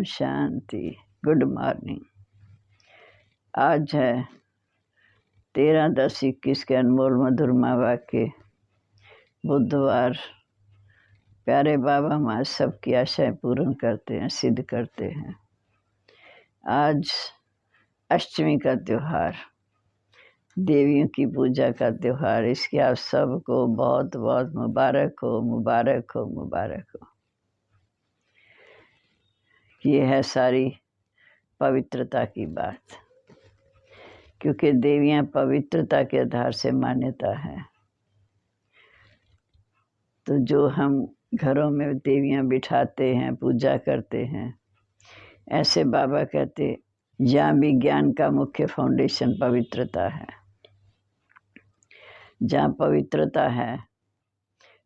Om Shanti. Good morning. आज है 13/10/21 के अनमोल मधुरमा वाक्य बुधवार। प्यारे बाबा हमारे सबकी आशाएं पूर्ण करते हैं, सिद्ध करते हैं। आज अष्टमी का त्योहार, देवियों की पूजा का त्योहार। इसकी आप सबको बहुत बहुत मुबारक हो, मुबारक हो, मुबारक हो। ये है सारी पवित्रता की बात, क्योंकि देवियां पवित्रता के आधार से मान्यता है। तो जो हम घरों में देवियां बिठाते हैं, पूजा करते हैं, ऐसे बाबा कहते जहाँ भी ज्ञान का मुख्य फाउंडेशन पवित्रता है, जहाँ पवित्रता है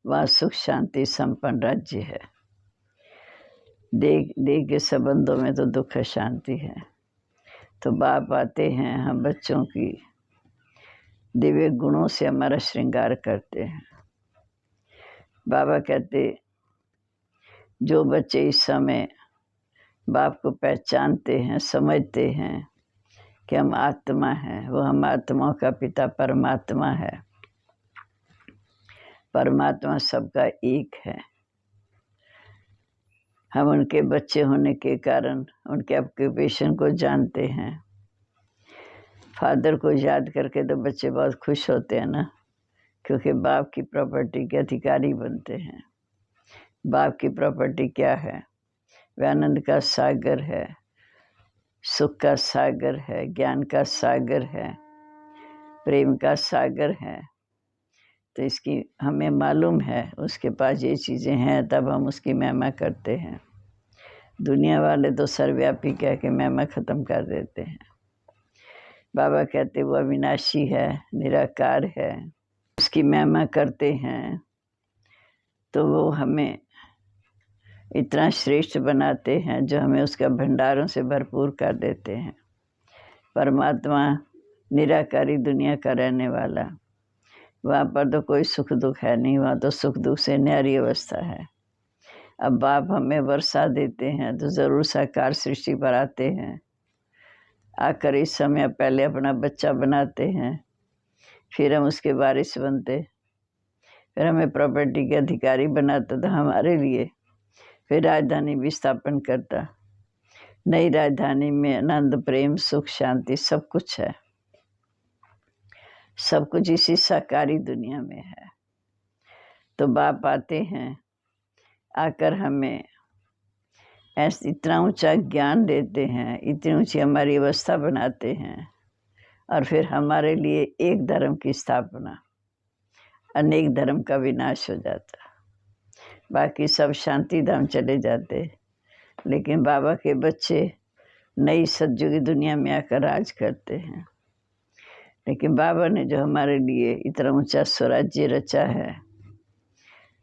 वहाँ सुख शांति संपन्न राज्य है। देह के संबंधों में तो दुख शांति है। तो बाप आते हैं, हम बच्चों की दिव्य गुणों से हमारा श्रृंगार करते हैं। बाबा कहते जो बच्चे इस समय बाप को पहचानते हैं, समझते हैं कि हम आत्मा हैं, वो हम आत्माओं का पिता परमात्मा है। परमात्मा सबका एक है। हम उनके बच्चे होने के कारण उनके ऑक्यूपेशन को जानते हैं। फादर को याद करके तो बच्चे बहुत खुश होते हैं ना, क्योंकि बाप की प्रॉपर्टी के अधिकारी बनते हैं। बाप की प्रॉपर्टी क्या है? वह आनंद का सागर है, सुख का सागर है, ज्ञान का सागर है, प्रेम का सागर है। तो इसकी हमें मालूम है उसके पास ये चीज़ें हैं, तब हम उसकी महिमा करते हैं। दुनिया वाले तो सर्वव्यापी कह के महिमा ख़त्म कर देते हैं। बाबा कहते वो अविनाशी है, निराकार है, उसकी महिमा करते हैं तो वो हमें इतना श्रेष्ठ बनाते हैं जो हमें उसका भंडारों से भरपूर कर देते हैं। परमात्मा निराकारी दुनिया का रहने वाला, वहाँ पर तो कोई सुख दुख है नहीं, वहाँ तो सुख दुख से न्यारी अवस्था है। अब बाप हमें वर्षा देते हैं तो ज़रूर साकार सृष्टि पर आते हैं। आकर इस समय पहले अपना बच्चा बनाते हैं, फिर हम उसके वारिस बनते, फिर हमें प्रॉपर्टी के अधिकारी बनाता था हमारे लिए, फिर राजधानी भी स्थापन करता। नई राजधानी में आनंद, प्रेम, सुख, शांति सब कुछ है। सब कुछ इसी साकारी दुनिया में है। तो बाप आते हैं, आकर हमें ऐसा इतना ऊंचा ज्ञान देते हैं, इतनी ऊंची हमारी अवस्था बनाते हैं, और फिर हमारे लिए एक धर्म की स्थापना, अनेक धर्म का विनाश हो जाता। बाकी सब शांति धाम चले जाते, लेकिन बाबा के बच्चे नई सतयुगी दुनिया में आकर राज करते हैं। लेकिन बाबा ने जो हमारे लिए इतना ऊंचा स्वराज्य रचा है,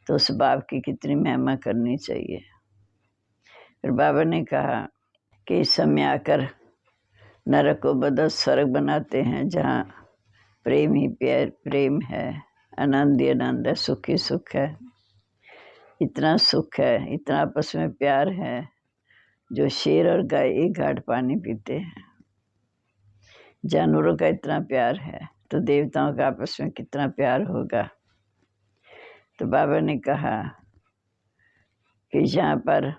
तो उस बाप की कितनी महिमा करनी चाहिए। फिर बाबा ने कहा कि इस समय आकर नरक को बदल स्वर्ग बनाते हैं, जहाँ प्रेम ही प्रेम है, आनंद ही आनंद है, सुख ही सुख है। इतना सुख है, इतना आपस में प्यार है, जो शेर और गाय एक घाट पानी पीते हैं। जानवरों का इतना प्यार है, तो देवताओं का आपस में कितना प्यार होगा। तो बाबा ने कहा कि जहाँ पर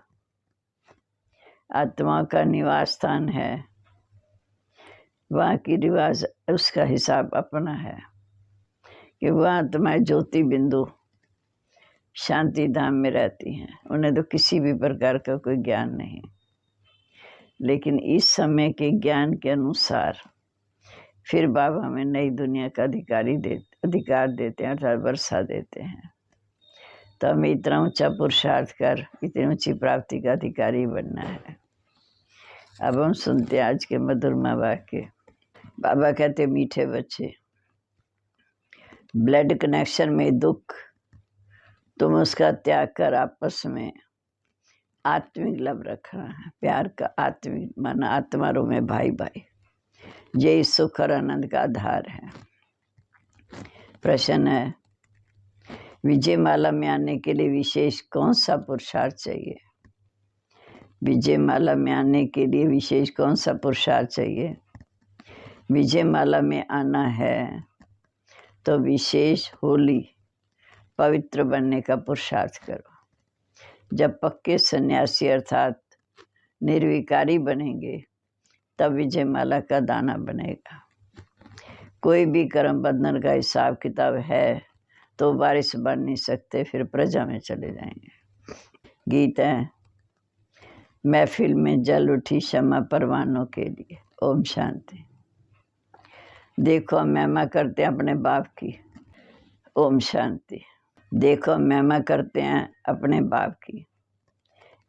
आत्मा का निवास स्थान है, वहाँ की रिवाज उसका हिसाब अपना है, कि वह आत्मा ज्योति बिंदु शांति धाम में रहती हैं। उन्हें तो किसी भी प्रकार का कोई ज्ञान नहीं, लेकिन इस समय के ज्ञान के अनुसार फिर बाबा हमें नई दुनिया का अधिकार देते हैं, अर्थात वर्षा देते हैं। तो हमें इतना ऊंचा पुरुषार्थ कर इतनी ऊंची प्राप्ति का अधिकारी बनना है। अब हम सुनते हैं आज के मधुरमा वाक्य। बाबा कहते मीठे बच्चे, ब्लड कनेक्शन में दुख, तुम उसका त्याग कर आपस में आत्मिक लव रखना है। प्यार का आत्मिक माना आत्मारों में भाई भाई, यही सुख और आनंद का आधार है। प्रश्न है, विजय माला में आने के लिए विशेष कौन सा पुरुषार्थ चाहिए? विजय माला में आने के लिए विशेष कौन सा पुरुषार्थ चाहिए? विजय माला में आना है तो विशेष होली पवित्र बनने का पुरुषार्थ करो। जब पक्के सन्यासी अर्थात निर्विकारी बनेंगे तब विजय माला का दाना बनेगा। कोई भी कर्म बंधन का हिसाब किताब है तो वारिस बन नहीं सकते, फिर प्रजा में चले जाएंगे। गीत है, महफिल में जल उठी क्षमा परवानों के लिए। ओम शांति। देखो महिमा करते हैं अपने बाप की। ओम शांति। देखो महिमा करते हैं अपने बाप की।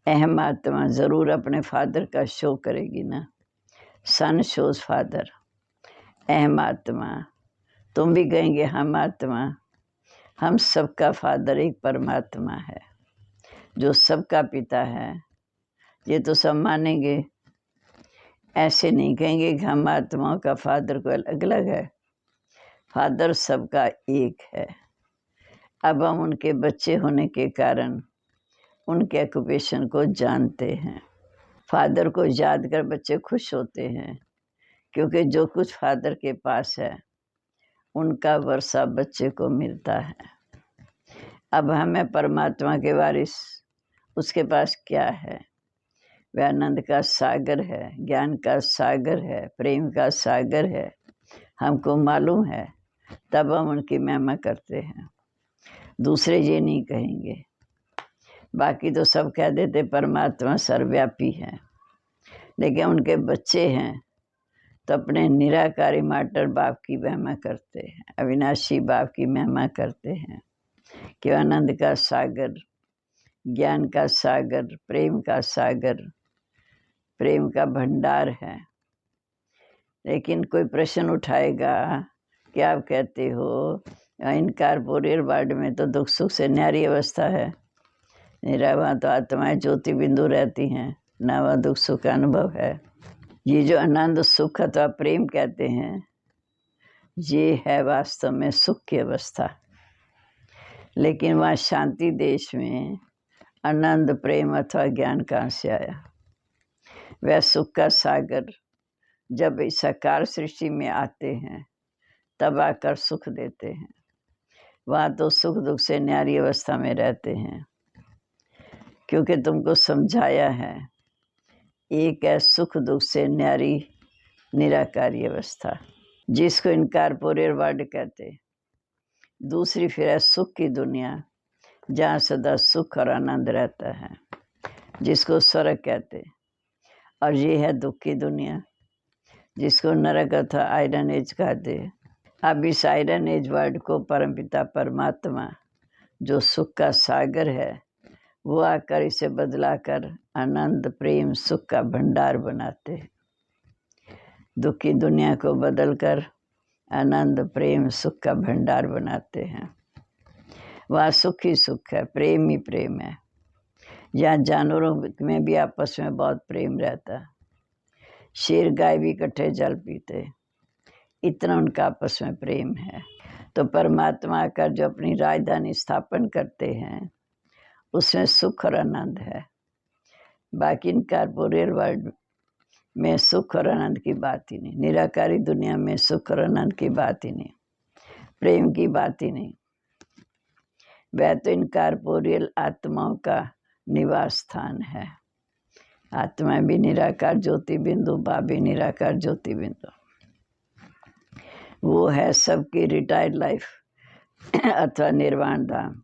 अहम आत्मा जरूर अपने फादर का शो करेगी ना। सन शोज फादर। अहम आत्मा तुम भी कहेंगे हम आत्मा। हम सबका फादर एक परमात्मा है जो सबका पिता है। ये तो सब मानेंगे, ऐसे नहीं कहेंगे कि हम आत्माओं का फादर को अलग अलग है। फादर सबका एक है। अब हम उनके बच्चे होने के कारण उनके ऑक्यूपेशन को जानते हैं। फादर को याद कर बच्चे खुश होते हैं क्योंकि जो कुछ फादर के पास है उनका वर्षा बच्चे को मिलता है। अब हमें परमात्मा के वारिस, उसके पास क्या है? वह आनंद का सागर है, ज्ञान का सागर है, प्रेम का सागर है। हमको मालूम है, तब हम उनकी महिमा करते हैं। दूसरे ये नहीं कहेंगे। बाकी तो सब कह देते परमात्मा सर्वव्यापी है, लेकिन उनके बच्चे हैं तो अपने निराकारी माटर बाप की महिमा करते हैं, अविनाशी बाप की महिमा करते हैं कि आनंद का सागर, ज्ञान का सागर, प्रेम का सागर, प्रेम का भंडार है। लेकिन कोई प्रश्न उठाएगा कि आप कहते हो इनकॉर्पोरियल वर्ल्ड में तो दुख सुख से न्यारी अवस्था है, मेरा वहाँ तो आत्माएं ज्योति बिंदु रहती हैं, ना वहाँ दुख सुख का अनुभव है। ये जो आनंद सुख अथवा प्रेम कहते हैं, ये है वास्तव में सुख की अवस्था। लेकिन वहाँ शांति देश में आनंद प्रेम अथवा ज्ञान कहाँ से आया? वह सुख का सागर जब इस साकार सृष्टि में आते हैं तब आकर सुख देते हैं। वहाँ तो सुख दुख से न्यारी अवस्था में रहते हैं, क्योंकि तुमको समझाया है एक है सुख दुख से न्यारी निराकारी अवस्था जिसको इनकॉर्पोरियल वर्ल्ड कहते। दूसरी फिर है सुख की दुनिया जहाँ सदा सुख और आनंद रहता है, जिसको स्वर्ग कहते। और ये है दुख की दुनिया जिसको नरक अथवा आयरन एज कहते। अब इस आयरन एज वर्ल्ड को परमपिता परमात्मा जो सुख का सागर है वो आकर इसे बदलाकर आनंद प्रेम सुख का भंडार बनाते हैं। दुख की दुनिया को बदलकर आनंद प्रेम सुख का भंडार बनाते हैं। वहाँ सुख ही सुख है, प्रेम ही प्रेम है। यहाँ जानवरों में भी आपस में बहुत प्रेम रहता है। शेर गाय भी इकट्ठे जल पीते, इतना उनका आपस में प्रेम है। तो परमात्मा आकर जो अपनी राजधानी स्थापन करते हैं उसमें सुख और आनंद है। बाकी इनकॉर्पोरियल वर्ल्ड में सुख और आनंद की बात ही नहीं, निराकारी दुनिया में सुख और आनंद की बात ही नहीं, प्रेम की बात ही नहीं। वह तो इनकॉर्पोरियल आत्माओं का निवास स्थान है। आत्मा भी निराकार ज्योति बिंदु, बाप भी निराकार ज्योति बिंदु। वो है सबकी रिटायर्ड लाइफ अथवा निर्वाण धाम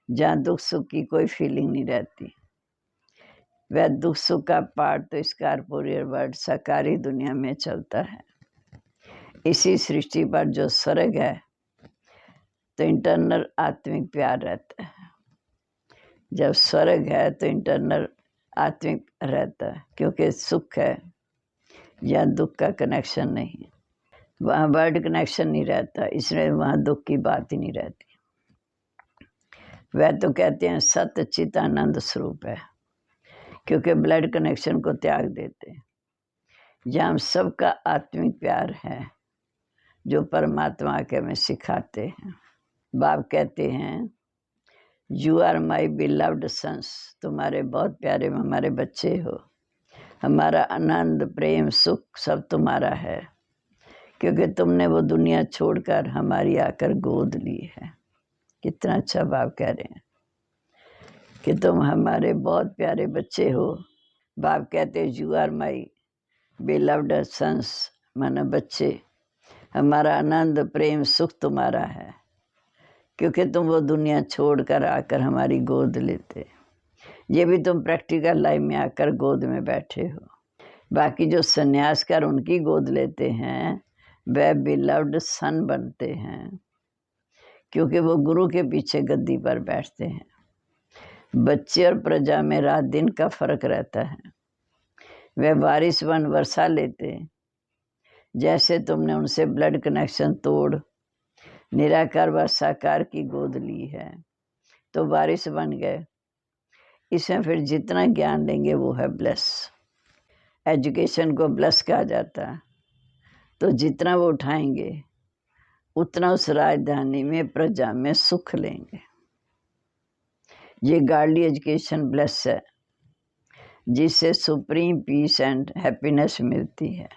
जहाँ दुख सुख की कोई फीलिंग नहीं रहती। वह दुख सुख का पार्ट तो इस कॉर्पोरियल वर्ल्ड साकारी दुनिया में चलता है। इसी सृष्टि पर जो स्वर्ग है तो इंटरनल आत्मिक प्यार रहता है। जब स्वर्ग है तो इंटरनल आत्मिक रहता है, क्योंकि सुख है या दुख का कनेक्शन नहीं, वहाँ वर्ल्ड कनेक्शन नहीं रहता, इसलिए वहाँ दुख की बात ही नहीं रहती। वह तो कहते हैं सत्य चित आनंद स्वरूप है, क्योंकि ब्लड कनेक्शन को त्याग देते हैं। जहाँ सबका आत्मिक प्यार है जो परमात्मा के हमें सिखाते हैं। बाप कहते हैं you are my beloved sons, तुम्हारे बहुत प्यारे हमारे बच्चे हो। हमारा आनंद, प्रेम, सुख सब तुम्हारा है, क्योंकि तुमने वो दुनिया छोड़कर हमारी आकर गोद ली है। कितना अच्छा बाप कह रहे हैं कि तुम हमारे बहुत प्यारे बच्चे हो। बाप कहते you are my beloved sons, माना बच्चे, हमारा आनंद, प्रेम, सुख तुम्हारा है, क्योंकि तुम वो दुनिया छोड़कर आकर हमारी गोद लेते। ये भी तुम प्रैक्टिकल लाइफ में आकर गोद में बैठे हो। बाकी जो सन्यास कर उनकी गोद लेते हैं वह बिलव्ड सन बनते हैं, क्योंकि वो गुरु के पीछे गद्दी पर बैठते हैं। बच्चे और प्रजा में रात दिन का फर्क रहता है। वह वारिस बन वर्षा लेते, जैसे तुमने उनसे ब्लड कनेक्शन तोड़ निराकार व साकार की गोद ली है तो वारिस बन गए। इसमें फिर जितना ज्ञान लेंगे वो है ब्लेस। एजुकेशन को ब्लेस कहा जाता है। तो जितना वो उठाएंगे उतना उस राजधानी में, प्रजा में सुख लेंगे। ये गॉडली एजुकेशन ब्लेस है, जिससे सुप्रीम पीस एंड हैप्पीनेस मिलती है।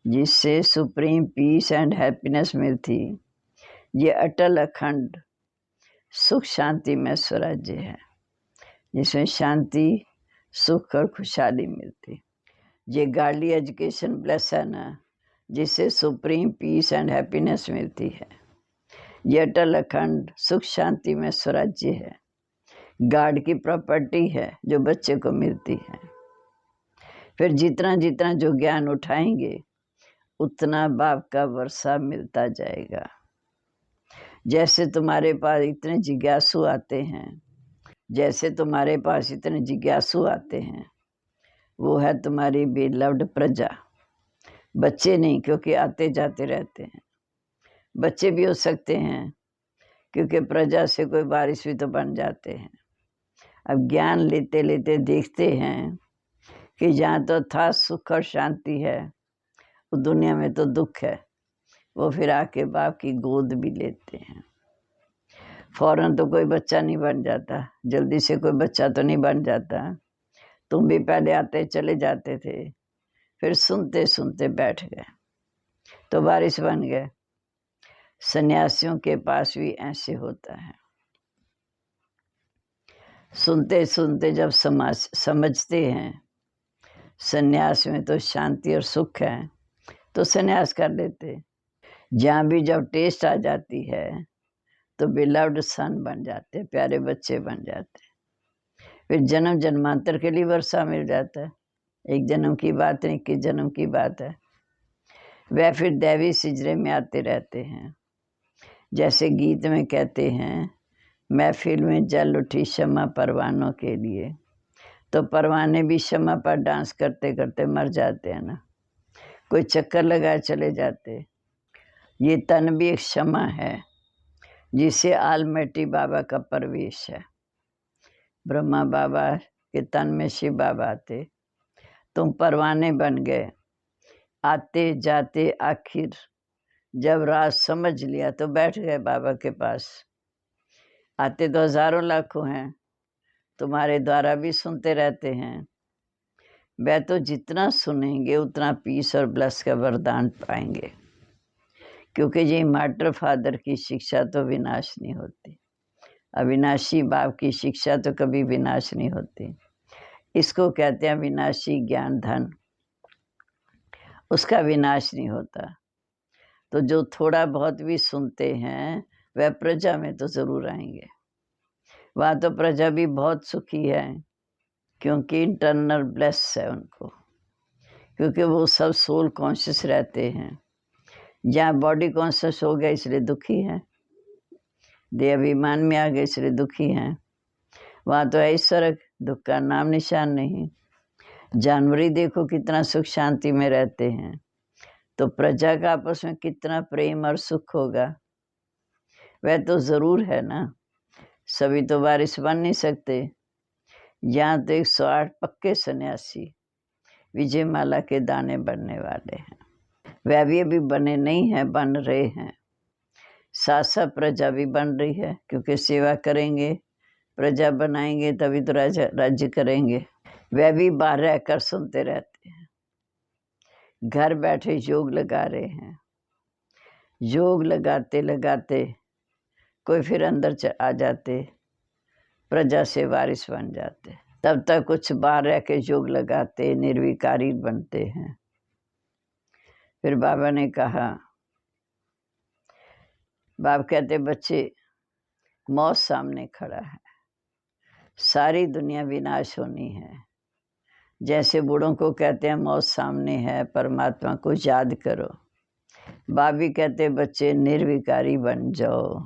जिससे सुप्रीम पीस एंड हैप्पीनेस मिलती, ये अटल अखंड सुख शांति में स्वराज्य है, जिसमें शांति, सुख और खुशहाली मिलती। ये गॉडली एजुकेशन ब्लेस है ना, जिससे सुप्रीम पीस एंड हैप्पीनेस मिलती है। ये अटल अखंड सुख शांति में स्वराज्य है, गॉड की प्रॉपर्टी है जो बच्चे को मिलती है। फिर जितना जितना जो ज्ञान उठाएंगे उतना बाप का वर्षा मिलता जाएगा। जैसे तुम्हारे पास इतने जिज्ञासु आते हैं, जैसे तुम्हारे पास इतने जिज्ञासु आते हैं, वो है तुम्हारी बिलव्ड प्रजा। बच्चे नहीं, क्योंकि आते जाते रहते हैं। बच्चे भी हो सकते हैं, क्योंकि प्रजा से कोई बारिश भी तो बन जाते हैं। अब ज्ञान लेते लेते देखते हैं कि जहाँ तो था सुख और शांति है, वो दुनिया में तो दुख है। वो फिर आके बाप की गोद भी लेते हैं। फौरन तो कोई बच्चा नहीं बन जाता, जल्दी से कोई बच्चा तो नहीं बन जाता। तुम भी पहले आते चले जाते थे, फिर सुनते सुनते बैठ गए तो बारिश बन गए। सन्यासियों के पास भी ऐसे होता है। सुनते सुनते जब समझते हैं सन्यास में तो शांति और सुख है, तो सन्यास कर लेते। जहाँ भी जब टेस्ट आ जाती है तो बिलव्ड सन बन जाते, प्यारे बच्चे बन जाते। फिर जन्म जन्मांतर के लिए वर्षा मिल जाता है। एक जन्म की बात नहीं, 21 जन्म की बात है। वह फिर दैवी सिजरे में आते रहते हैं। जैसे गीत में कहते हैं, महफिल में जल उठी शम्मा परवानों के लिए, तो परवाने भी शम्मा पर डांस करते करते मर जाते हैं ना। कोई चक्कर लगाए चले जाते। ये तन भी एक शम्मा है, जिसे आलमटी बाबा का प्रवेश है। ब्रह्मा बाबा के तन में शिव बाबा आते, तुम परवाने बन गए। आते जाते आखिर जब राज समझ लिया तो बैठ गए बाबा के पास। आते तो हजारों लाखों हैं, तुम्हारे द्वारा भी सुनते रहते हैं। वह तो जितना सुनेंगे उतना पीस और ब्लस का वरदान पाएंगे, क्योंकि ये मास्टर फादर की शिक्षा तो विनाश नहीं होती। अविनाशी बाप की शिक्षा तो कभी विनाश नहीं होती। इसको कहते हैं विनाशी ज्ञान धन, उसका विनाश नहीं होता। तो जो थोड़ा बहुत भी सुनते हैं वह प्रजा में तो जरूर आएंगे। वहाँ तो प्रजा भी बहुत सुखी है, क्योंकि इंटरनल ब्लेस है उनको, क्योंकि वो सब सोल कॉन्शियस रहते हैं। जहाँ बॉडी कॉन्शियस हो गया इसलिए दुखी है, देह अभिमान में आ गए इसलिए दुखी हैं। वहाँ तो ऐश्वर्य, दुख का नाम निशान नहीं। जानवरी देखो कितना सुख शांति में रहते हैं, तो प्रजा का आपस में कितना प्रेम और सुख होगा। वह तो जरूर है ना। सभी तो वारिस बन नहीं सकते। यहाँ तो 108 पक्के सन्यासी विजय माला के दाने बनने वाले हैं। वह भी अभी बने नहीं हैं, बन रहे हैं। साथ साथ प्रजा भी बन रही है, क्योंकि सेवा करेंगे, प्रजा बनाएंगे तभी तो राज्य करेंगे। वह भी बाहर रहकर सुनते रहते हैं, घर बैठे योग लगा रहे हैं। योग लगाते लगाते कोई फिर अंदर आ जाते, प्रजा से वारिस बन जाते। तब तक कुछ बाहर रह के योग लगाते, निर्विकारी बनते हैं। फिर बाबा ने कहा, बाप कहते बच्चे मौत सामने खड़ा है, सारी दुनिया विनाश होनी है। जैसे बूढ़ों को कहते हैं मौत सामने है, परमात्मा को याद करो। बाप भी कहते बच्चे निर्विकारी बन जाओ,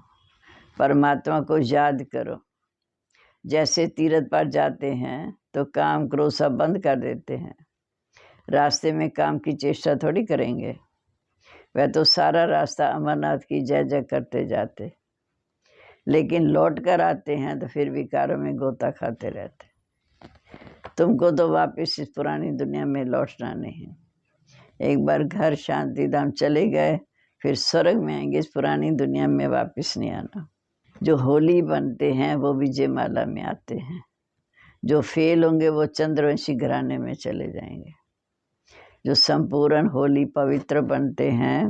परमात्मा को याद करो। जैसे तीर्थ पर जाते हैं तो काम क्रोध सब बंद कर देते हैं, रास्ते में काम की चेष्टा थोड़ी करेंगे। वह तो सारा रास्ता अमरनाथ की जय जय करते जाते, लेकिन लौट कर आते हैं तो फिर विकारों में गोता खाते रहते। तुमको तो वापस इस पुरानी दुनिया में लौटना नहीं। एक बार घर शांति धाम चले गए, फिर स्वर्ग में आएंगे, इस पुरानी दुनिया में वापस नहीं आना। जो होली बनते हैं वो विजय माला में आते हैं, जो फेल होंगे वो चंद्रवंशी घराने में चले जाएंगे। जो संपूर्ण होली पवित्र बनते हैं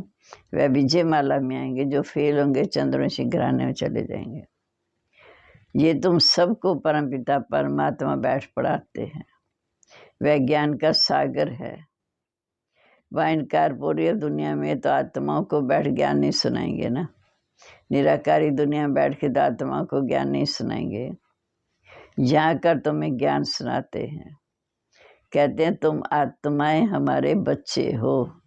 वह विजय माला में आएंगे, जो फेल होंगे चंद्रवंशी घराने में चले जाएंगे। ये तुम सबको परमपिता परमात्मा बैठ पढ़ाते हैं। वह ज्ञान का सागर है। वह इनकारपोरियल दुनिया में तो आत्माओं को बैठ ज्ञान नहीं सुनाएंगे ना, निराकारी दुनिया में बैठ के तो आत्माओं को ज्ञान नहीं सुनाएंगे। यहाँ कर तुम्हें ज्ञान सुनाते हैं, कहते हैं तुम आत्माएं हमारे बच्चे हो।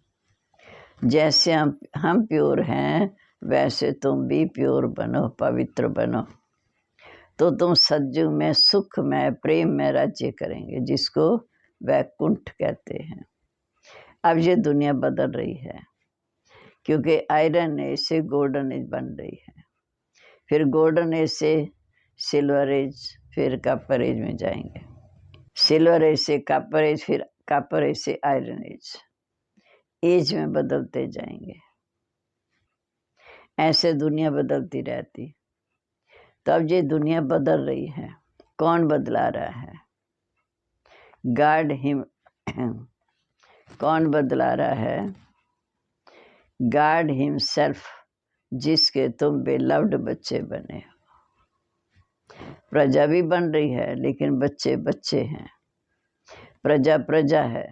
जैसे हम प्योर हैं वैसे तुम भी प्योर बनो, पवित्र बनो, तो तुम सतयुग में सुख में प्रेम में राज्य करेंगे, जिसको वैकुंठ कहते हैं। अब ये दुनिया बदल रही है, क्योंकि आयरन एज से गोल्डन एज बन रही है, फिर गोल्डन एज से सिल्वर एज, फिर कॉपर एज में जाएंगे। सिल्वर एज से कॉपर एज, फिर कॉपर एज से आयरन एज में बदलते जाएंगे। ऐसे दुनिया बदलती रहती। तब ये दुनिया बदल रही है। कौन बदला रहा है? गॉड हिम कौन बदला रहा है? गॉड हिमसेल्फ, जिसके तुम बेलव्ड बच्चे बने हो। प्रजा भी बन रही है, लेकिन बच्चे बच्चे हैं। प्रजा प्रजा है।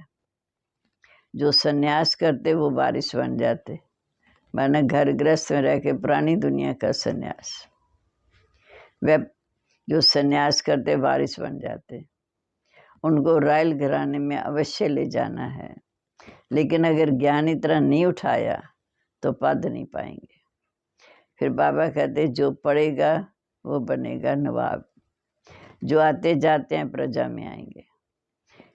जो सन्यास करते वो वारिस बन जाते, माना घर गृहस्थ में रह के पुरानी दुनिया का सन्यास। वे जो सन्यास करते वारिस बन जाते, उनको रॉयल घराने में अवश्य ले जाना है, लेकिन अगर ज्ञान इतना नहीं उठाया तो पद नहीं पाएंगे। फिर बाबा कहते जो पढ़ेगा वो बनेगा नवाब। जो आते जाते हैं प्रजा में आएंगे,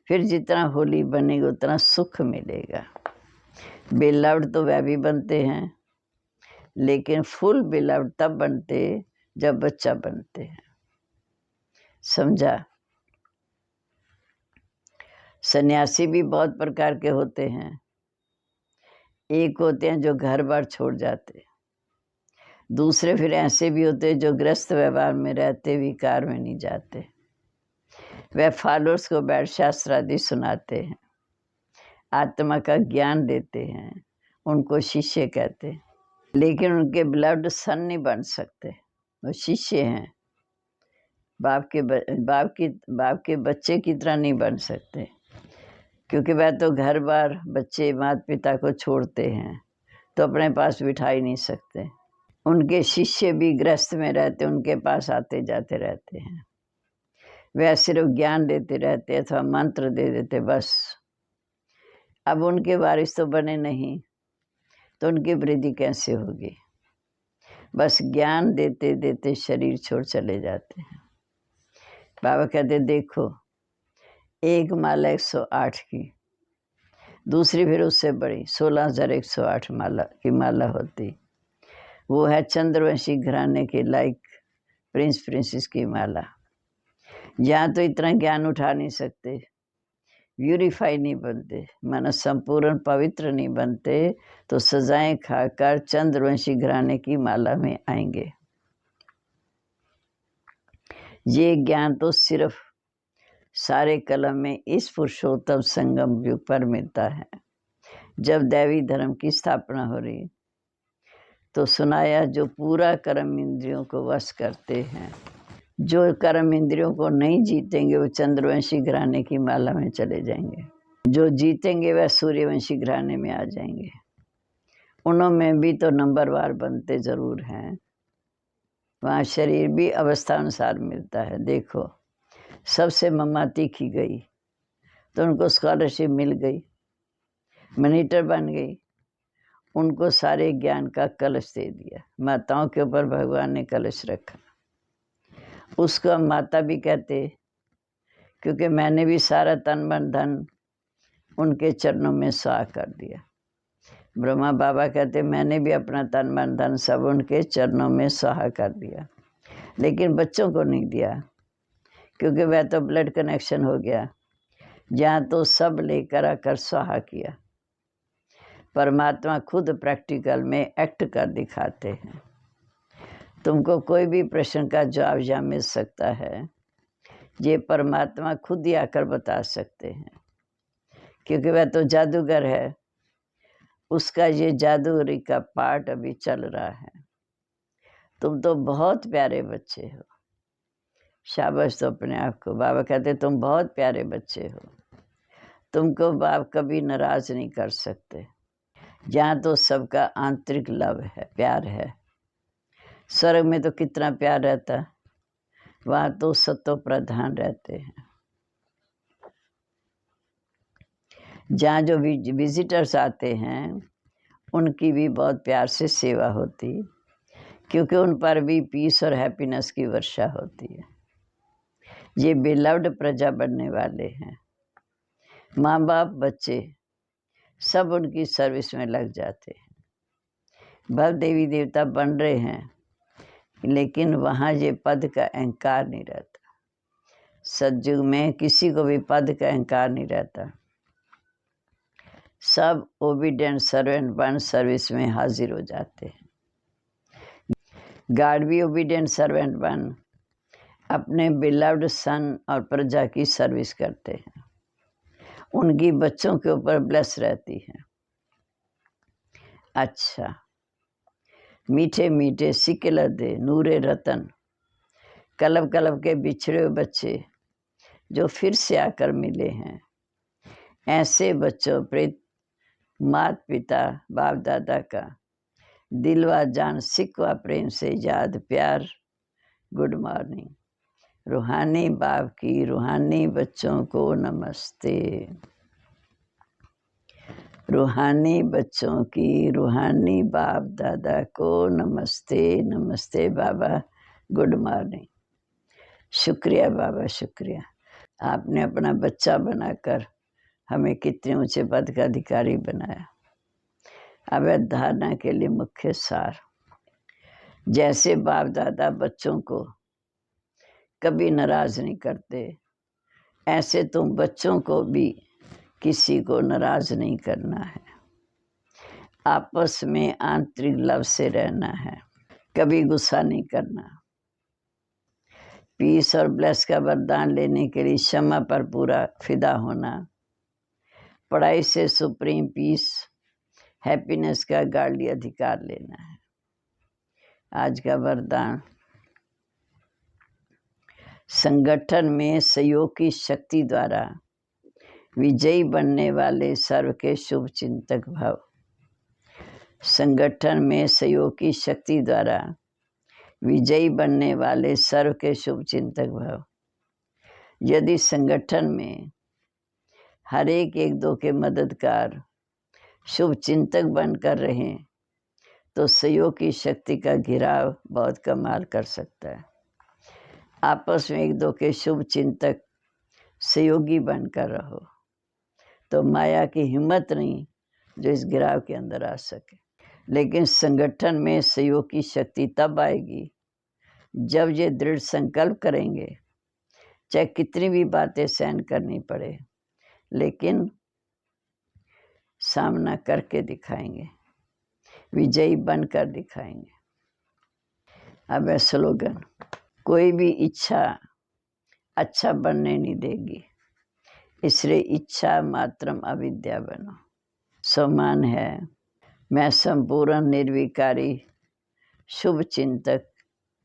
फिर जितना होली बनेगा उतना सुख मिलेगा। बेलव्ड तो वह भी बनते हैं, लेकिन फुल बेलव्ड तब बनते जब बच्चा बनते हैं। समझा? सन्यासी भी बहुत प्रकार के होते हैं। एक होते हैं जो घर बार छोड़ जाते, दूसरे फिर ऐसे भी होते हैं जो गृहस्थ व्यवहार में रहते, विकार में नहीं जाते। वह फॉलोअर्स को बैठ शास्त्र आदि सुनाते हैं, आत्मा का ज्ञान देते हैं, उनको शिष्य कहते हैं। लेकिन उनके ब्लड सन नहीं बन सकते, वो शिष्य हैं। बाप के बच्चे की तरह नहीं बन सकते, क्योंकि वह तो घर बार बच्चे माता पिता को छोड़ते हैं तो अपने पास बिठा ही नहीं सकते। उनके शिष्य भी गृहस्थ में रहते, उनके पास आते जाते रहते हैं। वह सिर्फ ज्ञान देते रहते अथवा मंत्र दे देते बस। अब उनके वारिस तो बने नहीं, तो उनकी वृद्धि कैसे होगी? बस ज्ञान देते देते शरीर छोड़ चले जाते हैं। बाबा कहते देखो, एक माला 108 की, दूसरी फिर उससे बड़ी 16,108 माला की माला होती। वो है चंद्रवंशी घराने के लाइक प्रिंस प्रिंसेस की माला। यहाँ तो इतना ज्ञान उठा नहीं सकते, प्यूरिफाई नहीं बनते, माना संपूर्ण पवित्र नहीं बनते, तो सजाएं खाकर चंद्रवंशी घराने की माला में आएंगे। ये ज्ञान तो सिर्फ सारे कलम में इस पुरुषोत्तम संगम युग पर मिलता है, जब दैवी धर्म की स्थापना हो रही। तो सुनाया, जो पूरा कर्म इंद्रियों को वश करते हैं, जो कर्म इंद्रियों को नहीं जीतेंगे वो चंद्रवंशी घराने की माला में चले जाएंगे, जो जीतेंगे वह सूर्यवंशी घराने में आ जाएंगे। उनमें भी तो नंबरवार बनते जरूर हैं, वहाँ शरीर भी अवस्था अनुसार मिलता है। देखो, सबसे ममाती की गई तो उनको स्कॉलरशिप मिल गई, मॉनिटर बन गई, उनको सारे ज्ञान का कलश दे दिया। माताओं के ऊपर भगवान ने कलश रखा, उसको माता भी कहते, क्योंकि मैंने भी सारा तन मन धन उनके चरणों में स्वाह कर दिया। ब्रह्मा बाबा कहते, मैंने भी अपना तन मन धन सब उनके चरणों में स्वाहा कर दिया, लेकिन बच्चों को नहीं दिया, क्योंकि वह तो ब्लड कनेक्शन हो गया, जहाँ तो सब लेकर आकर स्वाहा किया। परमात्मा खुद प्रैक्टिकल में एक्ट कर दिखाते हैं। तुमको कोई भी प्रश्न का जवाब यहाँ मिल सकता है, ये परमात्मा खुद ही आकर बता सकते हैं, क्योंकि वह तो जादूगर है। उसका ये जादूगरी का पार्ट अभी चल रहा है। तुम तो बहुत प्यारे बच्चे हो, शाबाश। तो अपने आप को बाबा कहते, तुम बहुत प्यारे बच्चे हो, तुमको बाप कभी नाराज नहीं कर सकते। जहाँ तो सबका आंतरिक लव है, प्यार है। स्वर्ग में तो कितना प्यार रहता, वहाँ तो सत्व प्रधान रहते हैं। जहाँ जो विजिटर्स आते हैं उनकी भी बहुत प्यार से सेवा होती, क्योंकि उन पर भी पीस और हैप्पीनेस की वर्षा होती है। ये बिलव्ड प्रजा बनने वाले हैं। माँ बाप बच्चे सब उनकी सर्विस में लग जाते हैं। भव देवी देवता बन रहे हैं, लेकिन वहाँ ये पद का अहंकार नहीं रहता। सतयुग में किसी को भी पद का अहंकार नहीं रहता। सब ओबीडिएंट सर्वेंट बन सर्विस में हाजिर हो जाते हैं। गॉड भी ओबीडिएंट सर्वेंट बन अपने बिलव्ड सन और प्रजा की सर्विस करते हैं। उनकी बच्चों के ऊपर ब्लेस रहती है। अच्छा, मीठे मीठे सिक्के लदे नूरे रतन, कलब कलब के बिछड़े हुए बच्चे जो फिर से आकर मिले हैं, ऐसे बच्चों प्रेत माता पिता बाप दादा का दिलवा जान सिकवा प्रेम से याद प्यार गुड मॉर्निंग। रूहानी बाप की रूहानी बच्चों को नमस्ते। रूहानी बच्चों की रूहानी बाप दादा को नमस्ते। नमस्ते बाबा, गुड मॉर्निंग। शुक्रिया बाबा, शुक्रिया। आपने अपना बच्चा बनाकर हमें कितने ऊंचे पद का अधिकारी बनाया। अवैध धारणा के लिए मुख्य सार, जैसे बाप दादा बच्चों को कभी नाराज नहीं करते, ऐसे तुम बच्चों को भी किसी को नाराज नहीं करना है। आपस में आंतरिक लव से रहना है, कभी गुस्सा नहीं करना। पीस और ब्लेस का वरदान लेने के लिए क्षमा पर पूरा फिदा होना। पढ़ाई से सुप्रीम पीस हैप्पीनेस का गाढ़ी अधिकार लेना है। आज का वरदान, संगठन में सहयोग की शक्ति द्वारा विजयी बनने वाले सर्व के शुभ चिंतक भव। संगठन में सहयोग की शक्ति द्वारा विजयी बनने वाले सर्व के शुभ चिंतक भव। यदि संगठन में हर एक दो के मददगार शुभ चिंतक बनकर रहें, तो सहयोग की शक्ति का घिराव बहुत कमाल कर सकता है। आपस में एक दो के शुभ चिंतक सहयोगी बनकर रहो, तो माया की हिम्मत नहीं जो इस गिराव के अंदर आ सके। लेकिन संगठन में सहयोग की शक्ति तब आएगी जब ये दृढ़ संकल्प करेंगे, चाहे कितनी भी बातें सहन करनी पड़े, लेकिन सामना करके दिखाएंगे, विजयी बनकर दिखाएंगे। अब है स्लोगन, कोई भी इच्छा अच्छा बनने नहीं देगी, इसलिए इच्छा मात्रम अविद्या बनो। सम्मान है, मैं संपूर्ण निर्विकारी शुभ चिंतक,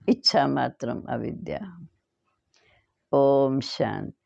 इच्छा मात्रम अविद्या। ओम शांति।